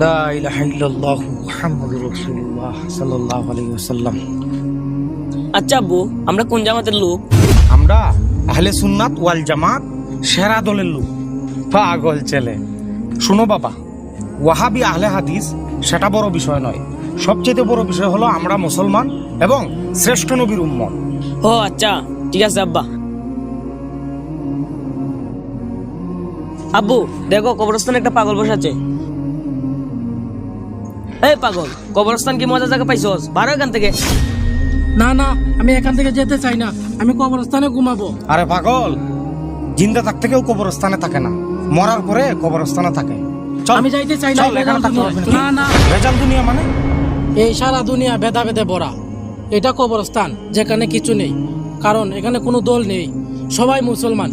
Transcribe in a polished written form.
লা ইলাহা ইল্লাল্লাহু মুহাম্মাদুর রাসূলুল্লাহ সাল্লাল্লাহু আলাইহি ওয়াসাল্লাম। আচ্ছা আব্বু, আমরা কোন জামাতের লোক? আমরা আহলে সুন্নাত ওয়াল জামাত সেরা দলের লোক। পাগল ছেলে, শুনো বাবা, ওয়াহাবি আহলে হাদিস সেটা বড় বিষয় নয়, সবচেয়ে বড় বিষয় হলো আমরা মুসলমান এবং শ্রেষ্ঠ নবীর উম্মত। ও আচ্ছা, ঠিক আছে আব্বা। আব্বু দেখো, কবরস্থানে একটা পাগল বসে আছে। এই পাগল, কবরস্থান কি মজা জায়গা পাইছস? বারো এখান থেকে। না না, আমি এখান থেকে যেতে চাই না, আমি কবরস্থানে ঘুমাবো। আরে পাগল, জিন্দা থাকতে কেউ কবরস্থানে থাকে না, মরার পরে কবরস্থানে থাকে। চল, আমি যাইতে চাই না। চল, এখানে থাকতে হবে না। না না, ভেজাল দুনিয়া মানে? এই সারা দুনিয়া ভেদা ভেদে ভরা। এটা কবরস্থান যেখানে কিছু নেই, কারণ এখানে কোনো দল নেই, সবাই মুসলমান।